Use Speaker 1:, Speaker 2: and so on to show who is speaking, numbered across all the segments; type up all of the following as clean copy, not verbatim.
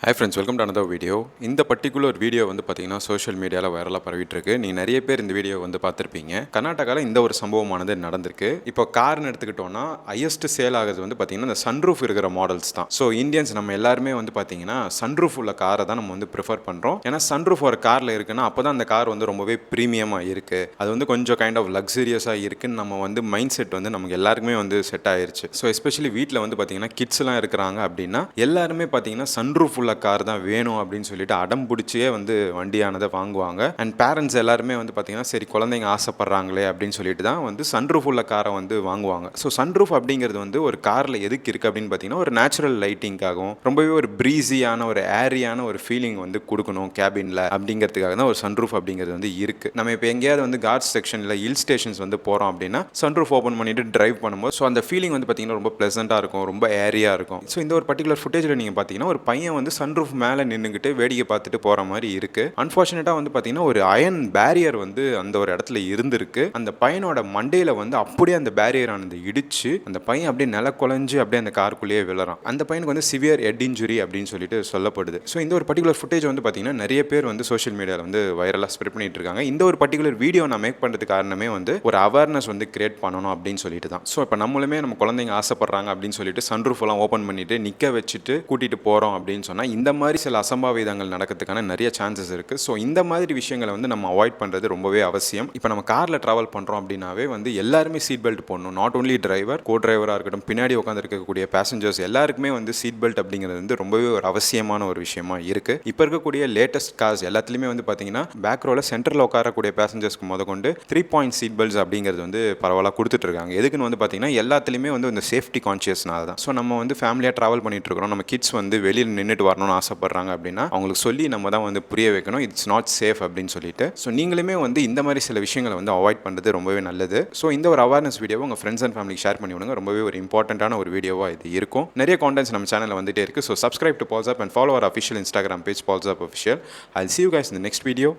Speaker 1: Hi friends, welcome to another video. இந்த particular video வந்து பார்த்தீங்கன்னா சோஷியல் மீடியாவில் வைரலாக பரவிட்டு இருக்கு. நீ நிறைய பேர் இந்த வீடியோ வந்து பார்த்துருப்பீங்க. கர்நாடகாவில் இந்த ஒரு சம்பவமானது நடந்திருக்கு. இப்போ கார்னு எடுத்துக்கிட்டோம்னா ஹையஸ்ட் சேல் ஆகுது வந்து பார்த்தீங்கன்னா இந்த சன்ரூஃப் இருக்கிற மாடல்ஸ் தான். ஸோ இந்தியன்ஸ் நம்ம எல்லாருமே வந்து பார்த்தீங்கன்னா சன்ரூஃப் உள்ள காரை தான் நம்ம வந்து ப்ரிஃபர் பண்ணுறோம். ஏன்னா சன்ரூஃப் ஒரு காரில் இருக்குன்னா அப்போ தான் அந்த கார் வந்து ரொம்பவே ப்ரீமியமாக இருக்குது. அது வந்து கொஞ்சம் கைண்ட் ஆஃப் லக்ஸரியஸாக இருக்குன்னு நம்ம வந்து மைண்ட் செட் வந்து நமக்கு எல்லாருக்குமே வந்து செட் ஆயிருச்சு. ஸோ எஸ்பெஷலி வீட்டில் வந்து பார்த்தீங்கன்னா கிட்ஸ்லாம் இருக்கிறாங்க அப்படின்னா எல்லாருமே பார்த்தீங்கன்னா சன்ரூஃப் கார் தான் வேணும் அப்படின்னு சொல்லிட்டு அடம் பிடிச்சியே வந்து வண்டியானதை வாங்குவாங்க. அண்ட் பேரண்ட்ஸ் எல்லாருமே வந்து பார்த்தீங்கன்னா சரி குழந்தைங்க ஆசைப்படுறாங்களே அப்படின்னு சொல்லிட்டு தான் வந்து சன்ரூஃப் உள்ள காரை வந்து வாங்குவாங்க. ஸோ சன்ரூஃப் அப்படிங்கிறது வந்து ஒரு காரில் எதுக்கு இருக்குது அப்படின்னு பார்த்தீங்கன்னா ஒரு நேச்சுரல் லைட்டிங்காகவும் ரொம்பவே ஒரு ப்ரீஸியான ஒரு ஏரியான ஒரு ஃபீலிங் வந்து கொடுக்கணும் கேபினில் அப்படிங்கிறதுக்காக தான் ஒரு சன்ரூஃப் அப்படிங்கிறது வந்து இருக்குது. நம்ம இப்போ எங்கேயாவது வந்து கார்ட்ஸ் செக்ஷனில் ஹில் ஸ்டேஷன்ஸ் வந்து போகிறோம் அப்படின்னா சன்ரூஃப் ஓப்பன் பண்ணிட்டு டிரைவ் பண்ணும்போது ஸோ அந்த ஃபீலிங் வந்து பார்த்தீங்கன்னா ரொம்ப ப்ளசண்ட்டாக இருக்கும், ரொம்ப ஏரியாக இருக்கும். ஸோ இந்த ஒரு பர்டிகுலர் ஃபுட்டேஜில் நீங்கள் பார்த்தீங்கன்னா ஒரு பையன் வந்து சன்ரூஃப் மேலே நின்றுக்கிட்டு வேடிக்கை பார்த்துட்டு போகிற மாதிரி இருக்குது. அன்ஃபார்ச்சுனேட்டாக வந்து பார்த்தீங்கன்னா ஒரு அயன் பேரியர் வந்து அந்த ஒரு இடத்துல இருந்திருக்கு. அந்த பையனோட மண்டையில் வந்து அப்படியே அந்த பேரியர் ஆனது இடிச்சு அந்த பையன் அப்படியே நில குலைஞ்சு அப்படியே அந்த காருக்குள்ளேயே விழறான். அந்த பையனுக்கு வந்து சிவியர் ஹெட் இன்ஜுரி அப்படின்னு சொல்லிட்டு சொல்லப்படுது. ஸோ இந்த ஒரு பர்டிகுலர் ஃபுட்டேஜ் வந்து பார்த்தீங்கன்னா நிறைய பேர் வந்து சோஷியல் மீடியாவில் வந்து வைரலாக ஸ்ப்ரெட் பண்ணிட்டு இருக்காங்க. இந்த ஒரு பர்டிகுலர் வீடியோ நான் மேக் பண்ணுறதுக்கு காரணமே வந்து ஒரு அவேர்னஸ் வந்து கிரியேட் பண்ணணும் அப்படின்னு சொல்லிட்டு தான். ஸோ இப்போ நம்மளுமே நம்ம குழந்தைங்க ஆசைப்படுறாங்க அப்படின்னு சொல்லிட்டு சன்ரூஃப் எல்லாம் ஓப்பன் பண்ணிட்டு நிற்க வச்சுட்டு கூட்டிகிட்டு போகிறோம் அப்படின்னு சொன்னால் இந்த மாதிரி சில அசம்பாவிதங்கள் நடக்கிறதுக்கான நிறைய சான்சஸ் இருக்குது. ஸோ இந்த மாதிரி விஷயங்களை வந்து நம்ம அவாய்ட் பண்ணுறது ரொம்பவே அவசியம். இப்போ நம்ம காரில் ட்ராவல் பண்ணுறோம் அப்படின்னாவே வந்து எல்லாருமே சீட் பெல்ட் போடணும். நாட் ஓன்லி டிரைவர், கோ டிரைவராக இருக்கட்டும், பின்னாடி உட்காந்து இருக்கக்கூடிய பேசஞ்சர்ஸ் எல்லாருக்குமே வந்து சீட் பெல்ட் அப்படிங்கிறது வந்து ரொம்பவே ஒரு அவசியமான ஒரு விஷயமா இருக்குது. இப்போ இருக்கக்கூடிய லேட்டஸ்ட் கார்ஸ் எல்லாத்துலேயுமே வந்து பார்த்தீங்கன்னா பேக் ரோவில் சென்டரில் உட்காரக்கூடிய பேசஞ்சர்ஸ்க்கு முதற்கொண்டு 3 பாயிண்ட் சீட் பெல்ட்ஸ் அப்படிங்கிறது வந்து பரவாயில்ல கொடுத்துட்டு இருக்காங்க. எதுக்குன்னு வந்து பார்த்தீங்கன்னா எல்லாத்துலேயுமே வந்து இந்த சேஃப்டி கான்ஷியஸ்னால தான். ஸோ நம்ம வந்து ஃபேமிலியாக ட்ராவல் பண்ணிட்டு இருக்கிறோம், நம்ம கிட்ஸ் வந்து வெளியில் நின்றுட்டு வரணும்னு ஆசைப்படுறாங்க அப்படின்னா அவங்களுக்கு சொல்லி நம்ம தான் வந்து புரிய வைக்கணும் இட்ஸ் நாட் சேஃப் அப்படின்னு சொல்லிட்டு. ஸோ நீங்களுமே வந்து இந்த மாதிரி சில விஷயங்களை வந்து அவாய்ட் பண்ணுறது ரொம்பவே நல்லது. ஸோ இந்த ஒரு அவேர்னஸ் வீடியோவை உங்கள் ஃப்ரெண்ட்ஸ் அண்ட் ஃபேமிலிக்கு ஷேர் பண்ணி விடுங்க. ரொம்பவே ஒரு இம்பார்ட்டன்ட்டான ஒரு வீடியோவாக இது இருக்கும். நிறைய கான்டென்ட்ஸ் நம்ம சேனலில் வந்துட்டே இருக்குது. So subscribe to Balls Up and follow our official Instagram page Balls Up official. I will see you guys in the next video.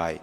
Speaker 1: Bye.